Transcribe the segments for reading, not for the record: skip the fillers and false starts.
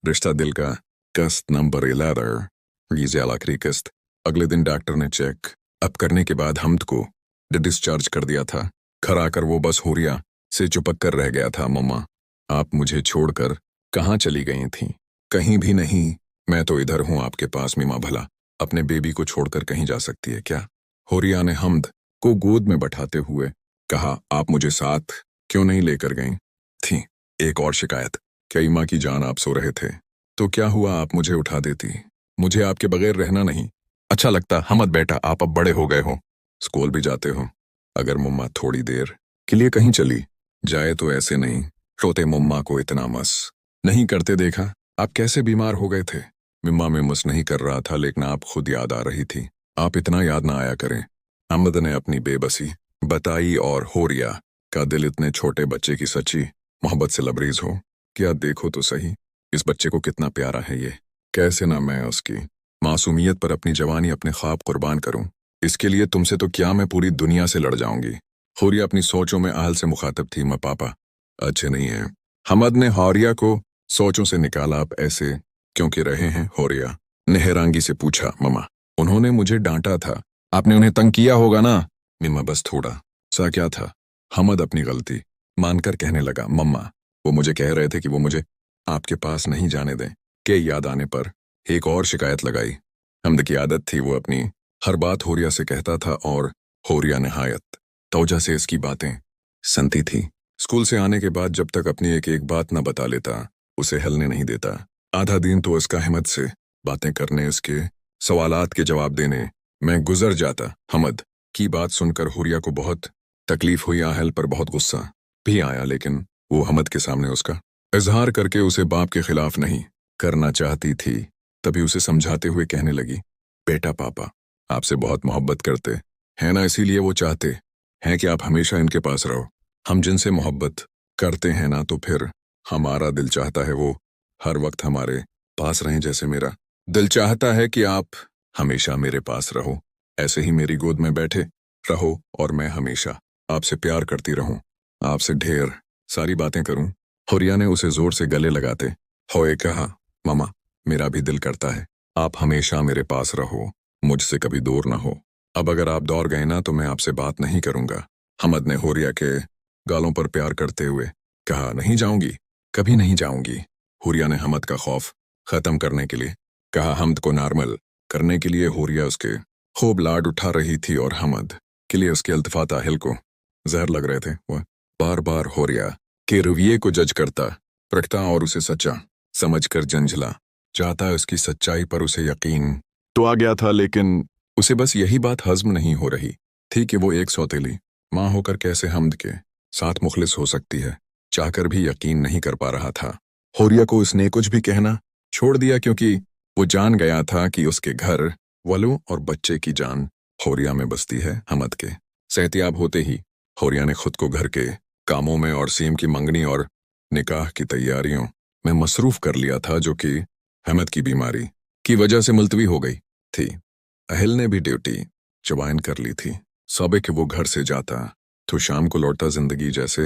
रिश्ता दिल का। किस्त नंबर 11, वीज़ा आखिरी किस्त। अगले दिन डॉक्टर ने चेक अप करने के बाद हमद को डिस्चार्ज कर दिया था। घर आकर वो बस हुरिया से चिपक कर रह गया था। मम्मा, आप मुझे छोड़कर कहाँ चली गई थीं? कहीं भी नहीं, मैं तो इधर हूँ आपके पास। मिमा भला अपने बेबी को छोड़कर कहीं जा सकती है क्या? हुरिया ने हमद को गोद में बैठाते हुए कहा, आप मुझे साथ क्यों नहीं लेकर गई थी? एक और शिकायत, क्या इमा की जान आप सो रहे थे तो क्या हुआ, आप मुझे उठा देती? मुझे आपके बगैर रहना नहीं अच्छा लगता। हमद बेटा, आप अब बड़े हो गए हो, स्कूल भी जाते हो। अगर मम्मा थोड़ी देर के लिए कहीं चली जाए तो ऐसे नहीं रोते। मम्मा को इतना मस नहीं करते देखा। आप कैसे बीमार हो गए थे? मिम्मा में मस नहीं कर रहा था, लेकिन आप खुद याद आ रही थी। आप इतना याद ना आया करें। हमद ने अपनी बेबसी बताई और होरिया का दिल इतने छोटे बच्चे की सच्ची मोहब्बत से लबरेज हो। क्या देखो तो सही, इस बच्चे को कितना प्यारा है ये। कैसे ना मैं उसकी मासूमियत पर अपनी जवानी, अपने ख्वाब कुर्बान करूं। इसके लिए तुमसे तो क्या, मैं पूरी दुनिया से लड़ जाऊंगी। होरिया अपनी सोचों में आहल से मुखातब थी। मैं पापा अच्छे नहीं हैं। हमद ने होरिया को सोचों से निकाला। आप ऐसे क्यों के रहे हैं? होरिया ने हैरानगी से पूछा। मम्मा, उन्होंने मुझे डांटा था। आपने उन्हें तंग किया होगा ना? मिम्मा, बस थोड़ा सा क्या था? हमद अपनी गलती मानकर कहने लगा, मम्मा, वो मुझे कह रहे थे कि वो मुझे आपके पास नहीं जाने दें। के याद आने पर एक और शिकायत लगाई। हमद की आदत थी, वो अपनी हर बात होरिया से कहता था और होरिया निहायत तौजा से इसकी बातें सुनती थी। स्कूल से आने के बाद जब तक अपनी एक एक बात न बता लेता, उसे हिलने नहीं देता। आधा दिन तो इसका हिम्मत से बातें करने, इसके सवालात के जवाब देने में गुजर जाता। हमद की बात सुनकर हुरिया को बहुत तकलीफ हुई। आहल पर बहुत गुस्सा भी आया, लेकिन वो हमद के सामने उसका इजहार करके उसे बाप के खिलाफ नहीं करना चाहती थी। तभी उसे समझाते हुए कहने लगी, बेटा, पापा आपसे बहुत मोहब्बत करते हैं ना, इसीलिए वो चाहते हैं कि आप हमेशा इनके पास रहो। हम जिनसे मोहब्बत करते हैं ना, तो फिर हमारा दिल चाहता है वो हर वक्त हमारे पास रहें। जैसे मेरा दिल चाहता है कि आप हमेशा मेरे पास रहो, ऐसे ही मेरी गोद में बैठे रहो और मैं हमेशा आपसे प्यार करती रहूं, आपसे ढेर सारी बातें करूं। हुरिया ने उसे जोर से गले लगाते हुए कहा, मामा, मेरा भी दिल करता है आप हमेशा मेरे पास रहो, मुझसे कभी दूर ना हो। अब अगर आप दौड़ गए ना तो मैं आपसे बात नहीं करूंगा। हमद ने हुरिया के गालों पर प्यार करते हुए कहा, नहीं जाऊंगी, कभी नहीं जाऊंगी। हुरिया ने हमद का खौफ खत्म करने के लिए कहा। हमद को नॉर्मल करने के लिए हुरिया उसके खूब लाड उठा रही थी और हमद के लिए उसके अल्तफात आहिल को जहर लग रहे थे। वह बार बार होरिया के रवैये को जज करता, परखता और उसे सच्चा समझकर जंझला चाहता। उसकी सच्चाई पर उसे यकीन तो आ गया था, लेकिन उसे बस यही बात हजम नहीं हो रही थी कि वो एक सौतेली माँ होकर कैसे हमद के साथ मुखलिस हो सकती है। चाहकर भी यकीन नहीं कर पा रहा था। होरिया को उसने कुछ भी कहना छोड़ दिया, क्योंकि वो जान गया था कि उसके घर वालों और बच्चे की जान होरिया में बसती है। हमद के सेहतियाब होते ही होरिया ने खुद को घर के कामों में और सीम की मंगनी और निकाह की तैयारियों में मसरूफ कर लिया था, जो कि हमद की बीमारी की वजह से मुलतवी हो गई थी। अहिल ने भी ड्यूटी ज्वाइन कर ली थी। सुबह के वो घर से जाता तो शाम को लौटता। जिंदगी जैसे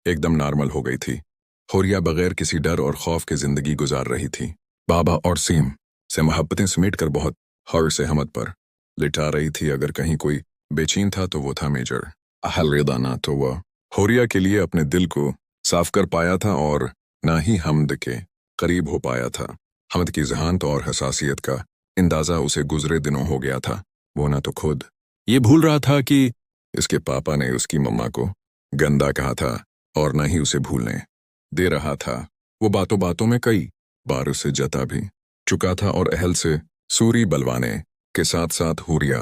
एकदम नॉर्मल हो गई थी। होरिया बगैर किसी डर और खौफ के जिंदगी गुजार रही थी। बाबा और सीम से मोहब्बतें समेट कर बहुत हौर से हमद पर लिटा रही थी। अगर कहीं कोई बेचैन था तो वो था मेजर अहल रिदा, ना तो वह होरिया के लिए अपने दिल को साफ कर पाया था और ना ही हमद के करीब हो पाया था। हमद की जहानत और हसासियत का अंदाजा उसे गुजरे दिनों हो गया था। वो ना तो खुद ये भूल रहा था कि इसके पापा ने उसकी मम्मा को गंदा कहा था और न ही उसे भूलने दे रहा था। वो बातों बातों में कई बार उसे जता भी चुका था और अहल से सूरी बलवाने के साथ साथ हुरिया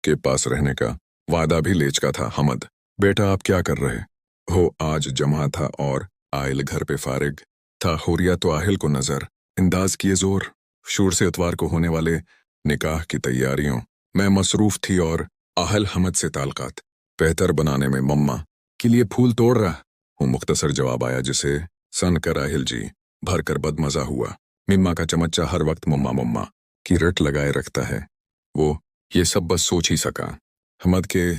के पास रहने का वादा भी ले चुका था। हमद बेटा, आप क्या कर रहे हो? आज जमा था और आहिल घर पे फारिग था। हुरिया तो आहिल को नजर अंदाज किए जोर शोर से इतवार को होने वाले निकाह की तैयारियों में मसरूफ थी और आहिल हमद से ताल्लुकात बेहतर बनाने में मम्मा के लिए फूल तोड़ रहा हूँ। मुख्तसर जवाब आया, जिसे सन कर आहिल जी भर कर बदमजा हुआ। मिम्मा का चमच्चा हर वक्त मम्मा मम्मा की रट लगाए रखता है। वो ये सब बस सोच ही सका। हमद के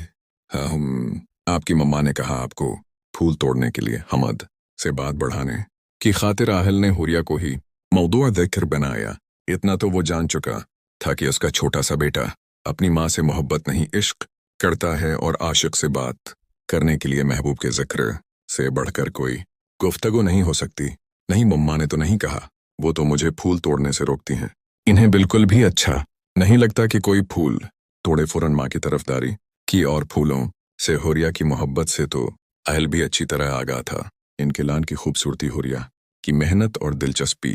आपकी मम्मा ने कहा आपको फूल तोड़ने के लिए। हमद से बात बढ़ाने की खातिर आहिल ने हुरिया को ही मौदूअ ज़िक्र बनाया। इतना तो वो जान चुका था कि उसका छोटा सा बेटा अपनी माँ से मोहब्बत नहीं इश्क करता है और आशिक से बात करने के लिए महबूब के जिक्र से बढ़कर कोई गुफ्तगू नहीं हो सकती। नहीं, मम्मा ने तो नहीं कहा, वो तो मुझे फूल तोड़ने से रोकती हैं। इन्हें बिल्कुल भी अच्छा नहीं लगता कि कोई फूल तोड़े। फौरन माँ की तरफदारी की और फूलों से होरिया की मोहब्बत से तो अहल भी अच्छी तरह आगाह था। इनके लान की खूबसूरती होरिया की मेहनत और दिलचस्पी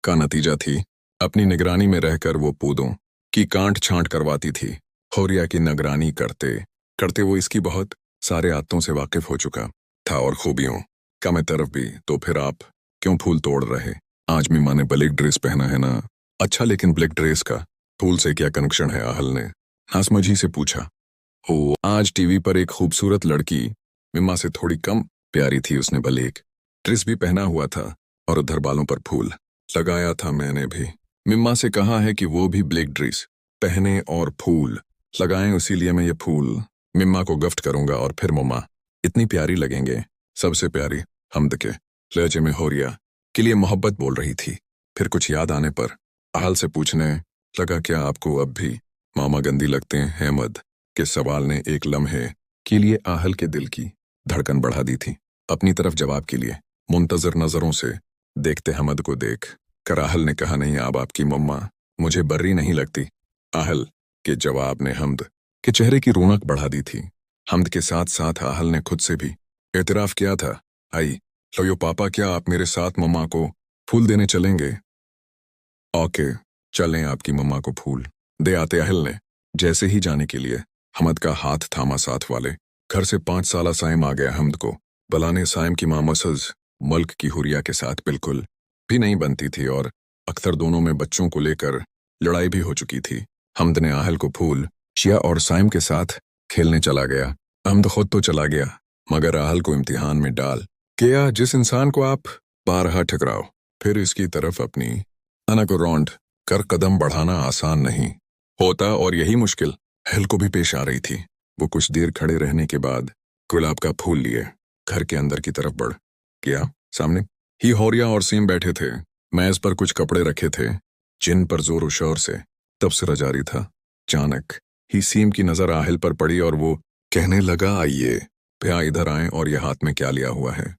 का नतीजा थी। अपनी निगरानी में रहकर वो पौधों की कांट छांट करवाती थी। होरिया की निगरानी करते करते वो इसकी बहुत सारे आदतों से वाकिफ हो चुका था और खूबियों का मैं तरफ भी। तो फिर आप क्यों फूल तोड़ रहे? आज मिम्मा ने ब्लैक ड्रेस पहना है ना? अच्छा, लेकिन ब्लैक ड्रेस का फूल से क्या कनेक्शन है? आहल ने नासमझी से पूछा। ओ, आज टीवी पर एक खूबसूरत लड़की मिम्मा से थोड़ी कम प्यारी थी, उसने ब्लैक ड्रेस भी पहना हुआ था और उधर बालों पर फूल लगाया था। मैंने भी मिम्मा से कहा है कि वो भी ब्लैक ड्रेस पहने और फूल लगाएं, इसीलिए मैं ये फूल मिम्मा को गिफ्ट करूंगा और फिर मम्मा इतनी प्यारी लगेंगे। सबसे प्यारी हमद के लहजे में होरिया के लिए मोहब्बत बोल रही थी। फिर कुछ याद आने पर आहल से पूछने लगा, क्या आपको अब भी मामा गंदी लगते हैं? अहमद के सवाल ने एक लम्हे के लिए आहल के दिल की धड़कन बढ़ा दी थी। अपनी तरफ जवाब के लिए मुंतजर नजरों से देखते हमद को देख कर आहल ने कहा, नहीं, अब आपकी मम्मा मुझे बर्री नहीं लगती। आहल के जवाब ने हमद के चेहरे की रौनक बढ़ा दी थी। हमद के साथ साथ आहल ने खुद से भी एतराफ किया था। आई लो पापा, क्या आप मेरे साथ मम्मा को फूल देने चलेंगे? ओके, चलें, आपकी मम्मा को फूल दे आते। आहल ने जैसे ही जाने के लिए हमद का हाथ थामा, साथ वाले घर से 5 साला साइम आ गया हमद को बुलाने। साइम की माँ मसज मुल्क की हुरिया के साथ बिल्कुल भी नहीं बनती थी और अक्सर दोनों में बच्चों को लेकर लड़ाई भी हो चुकी थी। हमद ने आहल को फूल शिया और साइम के साथ खेलने चला गया। हमद खुद तो चला गया मगर आहल को इम्तिहान में डाल गया। जिस इंसान को आप बारहा ठकराओ फिर इसकी तरफ अपनी अना को रौंद कर कदम बढ़ाना आसान नहीं होता, और यही मुश्किल आहल को भी पेश आ रही थी। वो कुछ देर खड़े रहने के बाद गुलाब का फूल लिए घर के अंदर की तरफ बढ़ गया। सामने ही होरिया और सीम बैठे थे। मेज पर कुछ कपड़े रखे थे जिन पर जोर शोर से तबसरा जारी था। अचानक ही सीम की नजर आहल पर पड़ी और वो कहने लगा, आइए भैया इधर आए, और ये हाथ में क्या लिया हुआ है?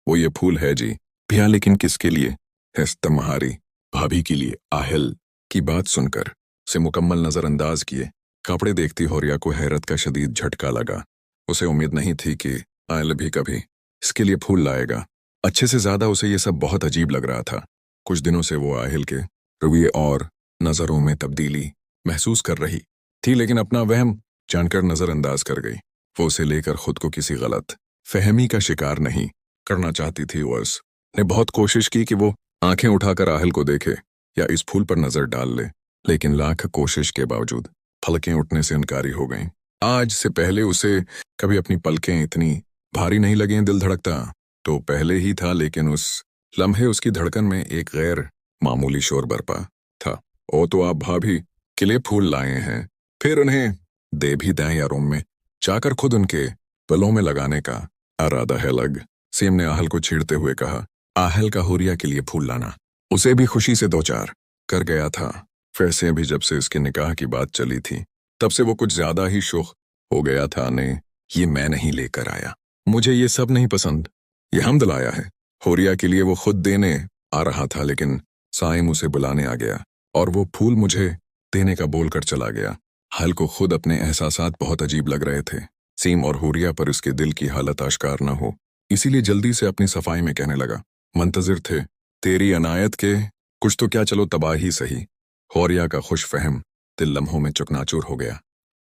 ये फूल है जी। भैया, लेकिन किसके लिए? है तुम्हारी भाभी के लिए। आहल की बात सुनकर से मुकम्मल नजरअंदाज किए कपड़े देखती होरिया को हैरत का शदीद झटका लगा। उसे उम्मीद नहीं थी कि आहल भी कभी इसके लिए फूल लाएगा। अच्छे से ज्यादा उसे ये सब बहुत अजीब लग रहा था। कुछ दिनों से वो आहल के रवैये और नजरों में तब्दीली महसूस कर रही थी, लेकिन अपना वहम जानकर नजरअंदाज कर गई। वो उसे लेकर खुद को किसी गलत फहमी का शिकार नहीं करना चाहती थी। उसने बहुत कोशिश की कि वो आंखें उठाकर आहल को देखे या इस फूल पर नजर डाल ले, लेकिन लाख कोशिश के बावजूद पलकें उठने से इनकारी हो गईं। आज से पहले उसे कभी अपनी पलकें इतनी भारी नहीं लगें। दिल धड़कता तो पहले ही था, लेकिन उस लम्हे उसकी धड़कन में एक गैर मामूली शोर बरपा था। ओ, तो आप भाभी के लिए फूल लाए हैं? फिर उन्हें दे भी दें या रूम में जाकर खुद उनके पलों में लगाने का इरादा है लग? सीम ने आहल को छेड़ते हुए कहा। आहल का हुरिया के लिए फूल लाना उसे भी खुशी से दो चार कर गया था। फिर से भी जब से इसके निकाह की बात चली थी तब से वो कुछ ज्यादा ही शोख हो गया था। ने ये मैं नहीं लेकर आया, मुझे ये सब नहीं पसंद, ये हमद लाया है। होरिया के लिए वो खुद देने आ रहा था, लेकिन साइम उसे बुलाने आ गया और वो फूल मुझे देने का बोलकर चला गया। आहल को खुद अपने एहसासात बहुत अजीब लग रहे थे। सीम और हुरिया पर उसके दिल की हालत आश्कार न हो, इसीलिए जल्दी से अपनी सफाई में कहने लगा, मंतजिर थे तेरी अनायत के, कुछ तो क्या, चलो तबाही सही। होरिया का खुश फहम दिल लम्हों में चकनाचूर हो गया।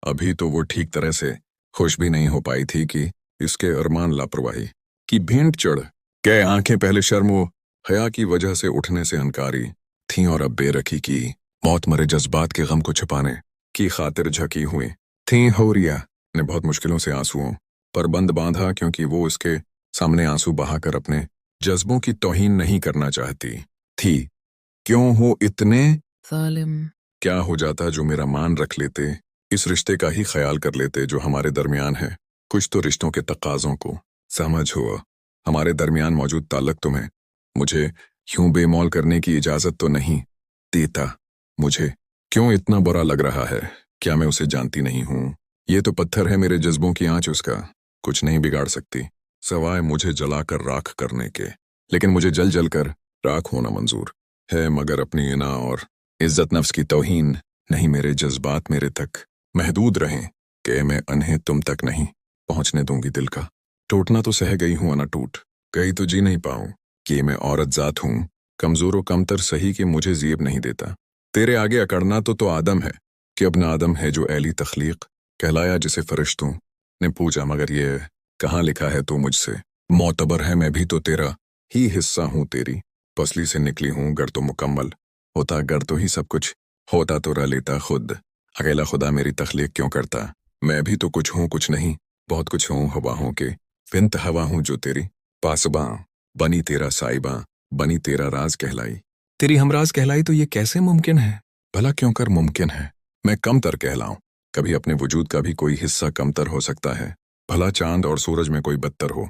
अभी तो वो ठीक तरह से खुश भी नहीं हो पाई थी कि इसके अरमान लापरवाही की भेंट चढ़ गए। आंखें पहले शर्म व हया की वजह से उठने से इनकारी थीं और अब बेरखी की मौत मरे जज्बात के गम को छुपाने की खातिर झकी हुई थीं। होरिया ने बहुत मुश्किलों से आंसुओं पर बंद बांधा, क्योंकि वो उसके सामने आंसू बहाकर अपने जज्बों की तौहीन नहीं करना चाहती थी। क्यों हो इतने जालिम? क्या हो जाता जो मेरा मान रख लेते, इस रिश्ते का ही ख्याल कर लेते जो हमारे दरमियान है। कुछ तो रिश्तों के तकाज़ों को समझ हो। हमारे दरमियान मौजूद ताल्लुक तुम्हें मुझे यूं बेमौल करने की इजाजत तो नहीं देता। मुझे क्यों इतना बुरा लग रहा है? क्या मैं उसे जानती नहीं हूं? ये तो पत्थर है, मेरे जज्बों की आंच उसका कुछ नहीं बिगाड़ सकती, सवाए मुझे जलाकर राख करने के। लेकिन मुझे जल जल कर राख होना मंजूर है, मगर अपनी इना और इज्जत नफ्स की तौहीन नहीं। मेरे जज्बात मेरे तक महदूद रहें कि मैं अन्हें तुम तक नहीं पहुंचने दूंगी। दिल का टूटना तो सह गई हूं, अना टूट गई तो जी नहीं पाऊं कि मैं औरत जात हूं, कमजोर व कमतर सही कि मुझे ज़ेब नहीं देता। तेरे आगे अकड़ना तो आदम है कि अब न आदम है जो ऐली तख्लीक कहलाया, जिसे फरिश्तों ने पूछा मगर ये कहाँ लिखा है तो मुझसे मोतबर है। मैं भी तो तेरा ही हिस्सा हूँ, तेरी पसली से निकली हूँ। गर तो मुकम्मल होता, गर तो ही सब कुछ होता तो रह लेता खुद। अकेला खुदा मेरी तख्लीक क्यों करता? मैं भी तो कुछ हूँ, कुछ नहीं बहुत कुछ हूँ। हवाओं के बिन्त हवा हूँ जो तेरी पासबां बनी, तेरा साइबां बनी, तेरा राज कहलाई, तेरी हमराज कहलाई। तो ये कैसे मुमकिन है? भला क्यों कर मुमकिन है मैं कमतर कहलाऊं? कभी अपने वजूद का भी कोई हिस्सा कमतर हो सकता है? भला चांद और सूरज में कोई बदतर हो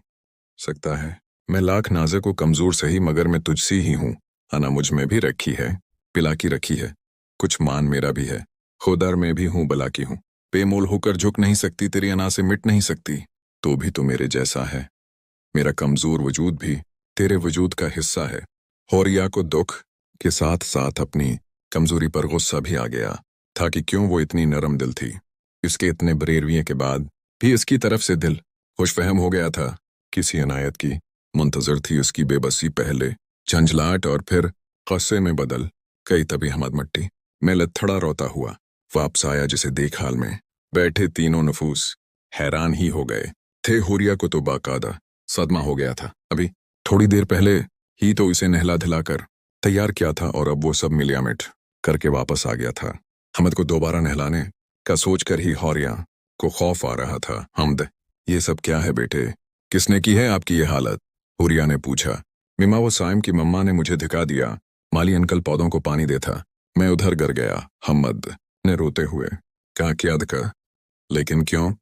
सकता है? मैं लाख नाज़ुक को कमजोर सही, मगर मैं तुझसी ही हूँ। अना मुझ में भी रखी है, पिला की रखी है, कुछ मान मेरा भी है। खुदर में भी हूँ, बला की हूँ। बेमोल होकर झुक नहीं सकती, तेरी अना से मिट नहीं सकती, तो भी तो मेरे जैसा है। मेरा कमजोर वजूद भी तेरे वजूद का हिस्सा है। होरिया को दुख के साथ साथ अपनी कमजोरी पर गुस्सा भी आ गया था कि क्यों वो इतनी नरम दिल थी। इसके इतने बरेरविये के बाद भी इसकी तरफ से दिल खुशफहम हो गया था। किसी अनायत की मुंतजर थी उसकी बेबसी, पहले झंझलाहट और फिर गुस्से में बदल गई। तभी अहमद मट्टी में लथड़ा रोता हुआ वापस आया, जिसे देख हाल में बैठे तीनों नफूस हैरान ही हो गए थे। हुरिया को तो बाकायदा सदमा हो गया था। अभी थोड़ी देर पहले ही तो इसे नहला धुलाकर तैयार किया था और अब वो सब मिलियामिट करके वापस आ गया था। हमद को दोबारा नहलाने का सोचकर ही हौरिया को खौफ आ रहा था। हमद, ये सब क्या है बेटे? किसने की है आपकी ये हालत? हुरिया ने पूछा। मिमा, वो साइम की मम्मा ने मुझे धिका दिया। माली अंकल पौधों को पानी देता, मैं उधर गिर गया। हमद ने रोते हुए कहा। क्या धका? लेकिन क्यों?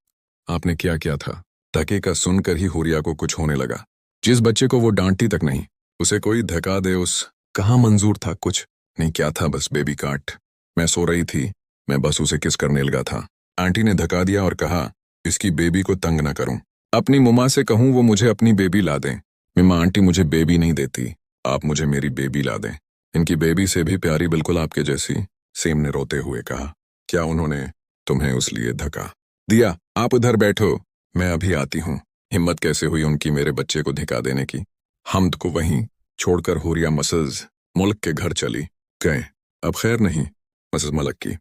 आपने क्या किया था? धके का सुनकर ही हुरिया को कुछ होने लगा। जिस बच्चे को वो डांटती तक नहीं, उसे कोई धका दे, उस कहाँ मंजूर था? कुछ नहीं क्या था, बस बेबी काट। मैं सो रही थी, मैं बस उसे किस करने लगा था। आंटी ने धका दिया और कहा इसकी बेबी को तंग न करूं। अपनी मुमा से कहूं वो मुझे अपनी बेबी ला दें। मिमा आंटी मुझे बेबी नहीं देती, आप मुझे मेरी बेबी ला दें। इनकी बेबी से भी प्यारी, बिल्कुल आपके जैसी। सेम ने रोते हुए कहा। क्या उन्होंने तुम्हें उस लिए धका दिया? आप उधर बैठो, मैं अभी आती हूँ। हिम्मत कैसे हुई उनकी मेरे बच्चे को धिका देने की? हमद को वहीं छोड़कर हुरिया मसज मुल्क के घर चली गए। अब खैर नहीं मसज मलक की,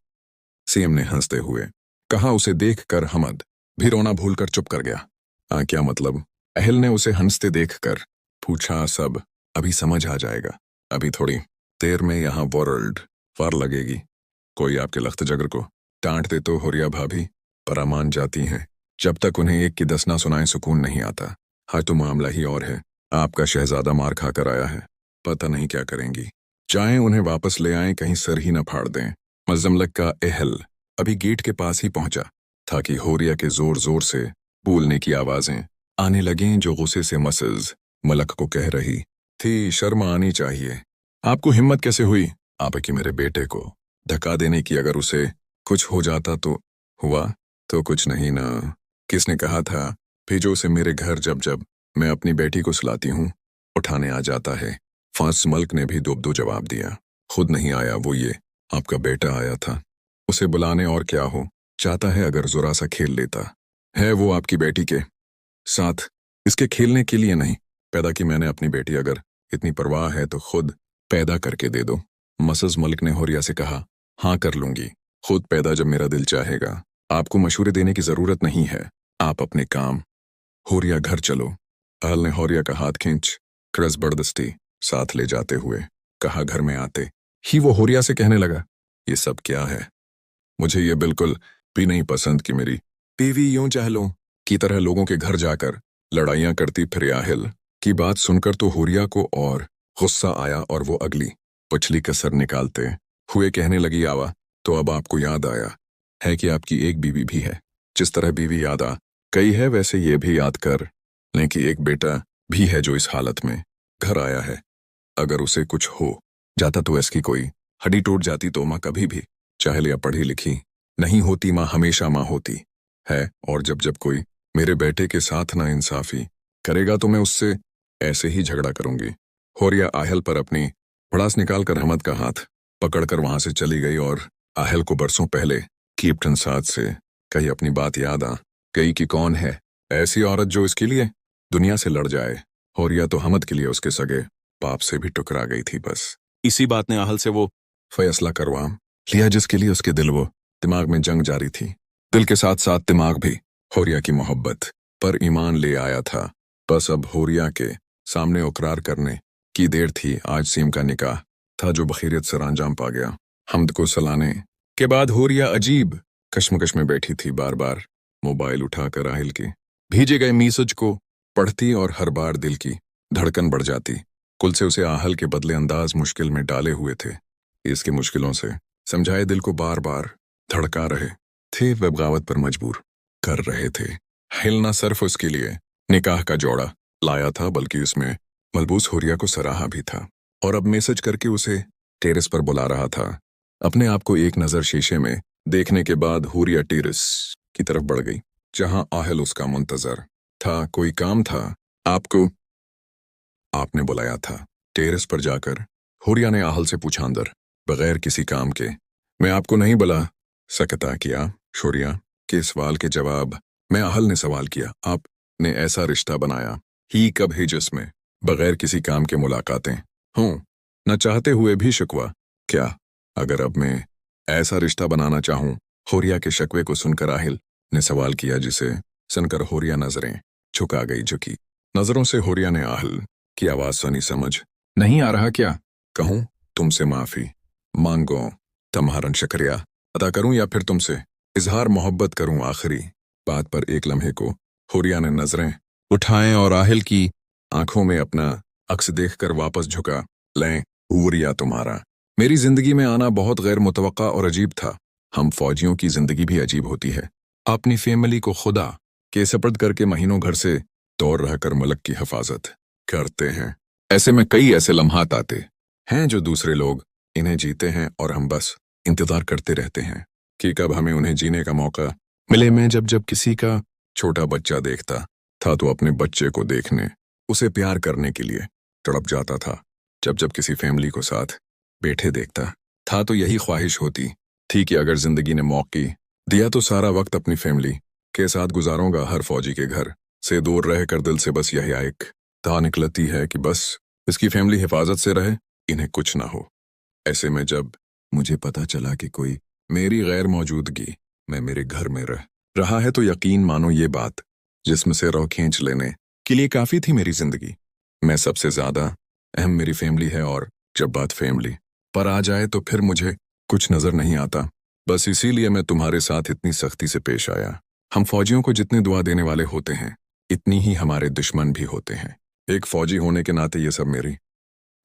सीएम ने हंसते हुए कहा। उसे देखकर हमद भी रोना भूलकर चुप कर गया। क्या मतलब? अहल ने उसे हंसते देखकर पूछा। सब अभी समझ आ जाएगा, अभी थोड़ी देर में यहाँ वर्ल्ड वार लगेगी। कोई आपके लख्त जगर को डांट दे तो हुरिया भाभी परामान जाती हैं। जब तक उन्हें एक की 10 ना सुनाए सुकून नहीं आता। हाँ तो मामला ही और है। आपका शहजादा मार खाकर आया है, पता नहीं क्या करेंगी। चाहे उन्हें वापस ले आएं, कहीं सर ही न फाड़ दें। मजमलक का एहल अभी गेट के पास ही पहुंचा था कि होरिया के जोर जोर से बोलने की आवाजें आने लगें, जो गुस्से से मसज मलक को कह रही थी शर्म आनी चाहिए। आपको हिम्मत कैसे हुई आपकी मेरे बेटे को धक्का देने की? अगर उसे कुछ हो जाता तो? हुआ तो कुछ नहीं ना। किसने कहा था भेजो उसे मेरे घर? जब जब मैं अपनी बेटी को सुलाती हूँ उठाने आ जाता है। फांस मल्क ने भी दुबदू जवाब दिया। खुद नहीं आया वो, ये आपका बेटा आया था उसे बुलाने, और क्या हो चाहता है? अगर जरा सा खेल लेता है वो आपकी बेटी के साथ, इसके खेलने के लिए नहीं पैदा की मैंने अपनी बेटी। अगर इतनी परवाह है तो खुद पैदा करके दे दो। मसज मलिक ने होरिया से कहा। हाँ कर लूंगी, खुद पैदा जब मेरा दिल चाहेगा। आपको मशूरे देने की जरूरत नहीं है, आप अपने काम। होरिया घर चलो। अहल ने होरिया का हाथ खींच कर जबरदस्ती साथ ले जाते हुए कहा। घर में आते ही वो होरिया से कहने लगा। ये सब क्या है? मुझे ये बिल्कुल भी नहीं पसंद कि मेरी बीवी यूं चहलों की तरह लोगों के घर जाकर लड़ाइयां करती फिरे। आहिल की बात सुनकर तो होरिया को और गुस्सा आया और वो अगली पछली कसर निकालते हुए कहने लगी। आवा तो अब आपको याद आया है कि आपकी एक बीवी भी है। जिस तरह बीवी याद आ गई है वैसे ये भी याद कर लें कि एक बेटा भी है जो इस हालत में घर आया है। अगर उसे कुछ हो जाता तो इसकी कोई हड्डी टूट जाती तो माँ कभी भी, चाहे लिया पढ़ी लिखी नहीं होती, माँ हमेशा माँ होती है। और जब जब कोई मेरे बेटे के साथ ना इंसाफी करेगा तो मैं उससे ऐसे ही झगड़ा करूंगी। होरिया आहिल पर अपनी भड़ास निकालकर हमद का हाथ पकड़कर वहां से चली गई और आहिल को बरसों पहले कैप्टन साद से कही अपनी बात याद आ गई कि कौन है ऐसी औरत जो इसके लिए दुनिया से लड़ जाए। होरिया तो हमद के लिए उसके सगे बाप से भी टकरा गई थी। बस इसी बात ने आहिल से वो फैसला करवा लिया जिसके लिए उसके दिल वो दिमाग में जंग जारी थी। दिल के साथ साथ दिमाग भी होरिया की मोहब्बत पर ईमान ले आया था। बस अब होरिया के सामने इकरार करने की देर थी। आज सीम का निकाह था जो बखैरियत से अंजाम पा गया। हमद को सलाने के बाद होरिया अजीब कश्मकश में बैठी थी। बार बार मोबाइल उठाकर आहिल के भेजे गए मैसेज को पढ़ती और हर बार दिल की धड़कन बढ़ जाती। कुल से उसे आहिल के बदले अंदाज मुश्किल में डाले हुए थे। इसकी मुश्किलों से समझाए दिल को बार बार धड़का रहे थे, वे बगावत पर मजबूर कर रहे थे। हिल न सिर्फ उसके लिए निकाह का जोड़ा लाया था बल्कि उसमें मलबूस होरिया को सराहा भी था और अब मैसेज करके उसे टेरेस पर बुला रहा था। अपने आप को एक नज़र शीशे में देखने के बाद होरिया टेरेस की तरफ बढ़ गई जहां आहिल उसका मुंतजर था। कोई काम था आपको? आपने बुलाया था। टेरेस पर जाकर होरिया ने आहिल से पूछा अंदर बगैर किसी काम के। मैं आपको नहीं बुला सकता किया शोरिया के सवाल के जवाब में आहिल ने सवाल किया। आपने ऐसा रिश्ता बनाया ही कब है जिसमें बगैर किसी काम के मुलाकातें हों, न चाहते हुए भी शिकवा क्या? अगर अब मैं ऐसा रिश्ता बनाना चाहूं? होरिया के शकवे को सुनकर आहिल ने सवाल किया जिसे सुनकर होरिया नजरें झुका गई। झुकी नजरों से होरिया ने आहिल की आवाज सुनी। समझ नहीं आ रहा क्या कहूं? तुमसे माफी मांगो, तुम्हारा शुक्रिया अदा करूं या फिर तुमसे इजहार मोहब्बत करूं? आखिरी बात पर एक लम्हे को होरिया ने नजरें उठाएं और आहिल की आंखों में अपना अक्स देखकर वापस झुका। लें होरिया, तुम्हारा मेरी जिंदगी में आना बहुत गैर मुतवक्का और अजीब था। हम फौजियों की जिंदगी भी अजीब होती है। अपनी फैमिली को खुदा के सपर्द करके महीनों घर से दूर रहकर मुल्क की हिफाजत करते हैं। ऐसे में कई ऐसे लम्हात आते हैं जो दूसरे लोग इन्हें जीते हैं और हम बस इंतजार करते रहते हैं कि कब हमें उन्हें जीने का मौका मिले। मैं जब जब किसी का छोटा बच्चा देखता था तो अपने बच्चे को देखने, उसे प्यार करने के लिए तड़प जाता था। जब जब किसी फैमिली को साथ बैठे देखता था तो यही ख्वाहिश होती थी कि अगर जिंदगी ने मौका दिया तो सारा वक्त अपनी फैमिली के साथ गुजारूंगा। हर फौजी के घर से दूर रहकर दिल से बस यही एक था निकलती है कि बस इसकी फैमिली हिफाजत से रहे, इन्हें कुछ ना हो। ऐसे में जब मुझे पता चला कि कोई मेरी गैर मौजूदगी में मेरे घर में रहा है तो यकीन मानो ये बात जिस्म से रौ खींच लेने के लिए काफी थी मेरी जिंदगी। मैं सबसे ज्यादा अहम मेरी फैमिली है और जब बात फैमिली पर आ जाए तो फिर मुझे कुछ नजर नहीं आता। बस इसीलिए मैं तुम्हारे साथ इतनी सख्ती से पेश आया। हम फौजियों को जितनी दुआ देने वाले होते हैं इतनी ही हमारे दुश्मन भी होते हैं। एक फौजी होने के नाते ये सब मेरी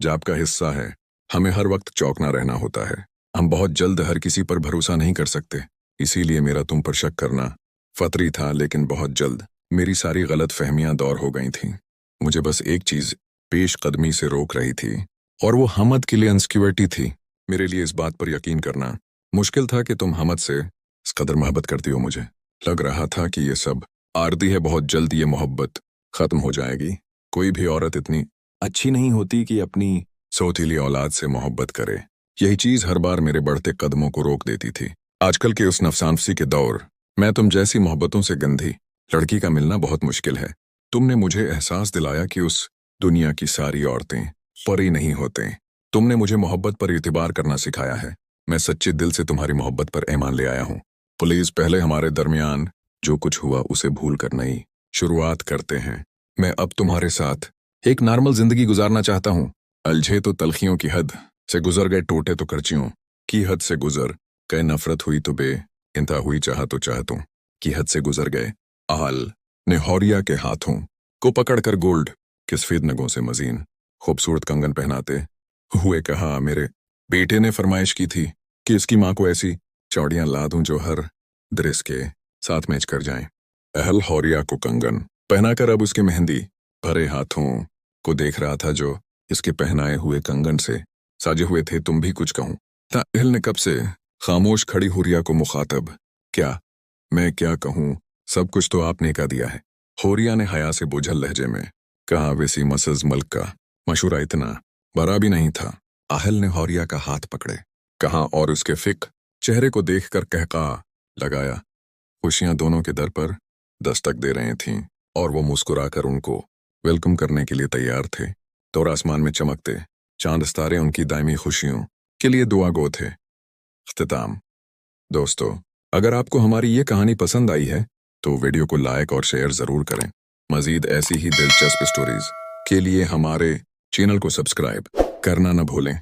जाब का हिस्सा है। हमें हर वक्त चौकना रहना होता है। हम बहुत जल्द हर किसी पर भरोसा नहीं कर सकते, इसीलिए मेरा तुम पर शक करना फतरी था। लेकिन बहुत जल्द मेरी सारी गलत फहमियां दूर हो गई थीं। मुझे बस एक चीज पेश कदमी से रोक रही थी और वो हमद के लिए इनसिक्योरिटी थी। मेरे लिए इस बात पर यकीन करना मुश्किल था कि तुम हमद से इस कदर मोहब्बत करती हो। मुझे लग रहा था कि ये सब आरती है, बहुत जल्द ये मोहब्बत खत्म हो जाएगी। कोई भी औरत इतनी अच्छी नहीं होती कि अपनी सौतीली औलाद से मोहब्बत करे। यही चीज हर बार मेरे बढ़ते कदमों को रोक देती थी। आजकल के उस नफसानफसी के दौर में तुम जैसी मोहब्बतों से गंदी लड़की का मिलना बहुत मुश्किल है। तुमने मुझे एहसास दिलाया कि उस दुनिया की सारी औरतें परी नहीं होते। तुमने मुझे मोहब्बत पर इतिबार करना सिखाया है। मैं सच्चे दिल से तुम्हारी मोहब्बत पर ईमान ले आया हूँ। प्लीज पहले हमारे दरमियान जो कुछ हुआ उसे भूल कर नई शुरुआत करते हैं। मैं अब तुम्हारे साथ एक नॉर्मल जिंदगी गुजारना चाहता हूँ। अलझे तो तलखियों की हद से गुजर गए, टूटे तो करचियों की हद से गुजर गए, नफरत हुई तो इंतहा हुई, चाहतों चाहतों की हद से गुजर गए। आल ने होरिया के हाथों को पकड़कर गोल्ड के सफेद नगों से मजीन खूबसूरत कंगन पहनाते हुए कहा, मेरे बेटे ने फरमाइश की थी कि इसकी माँ को ऐसी चौड़ियां ला दूं जो हर ड्रेस के साथ मैच कर जाएं। अहल होरिया को कंगन पहनाकर अब उसके मेहंदी भरे हाथों को देख रहा था जो इसके पहनाए हुए कंगन से साजे हुए थे। तुम भी कुछ कहूं? ताहिल ने कब से खामोश खड़ी हुरिया को मुखातब, क्या मैं क्या कहूं, सब कुछ तो आपने कह दिया है। हुरिया ने हया से बोझल लहजे में कहा, वैसी मसज मल्क का मशूरा इतना बड़ा भी नहीं था। आहिल ने हुरिया का हाथ पकड़े कहा और उसके फिक चेहरे को देखकर कहका लगाया। खुशियां दोनों के दर पर दस्तक दे रही थीं और वो मुस्कुराकर उनको वेलकम करने के लिए तैयार थे। तो आसमान में चमकते चांद सितारे उनकी दायमी खुशियों के लिए दुआ गो थे। इख्तिताम। दोस्तों, अगर आपको हमारी ये कहानी पसंद आई है तो वीडियो को लाइक और शेयर ज़रूर करें। मज़ीद ऐसी ही दिलचस्प स्टोरीज के लिए हमारे चैनल को सब्सक्राइब करना न भूलें।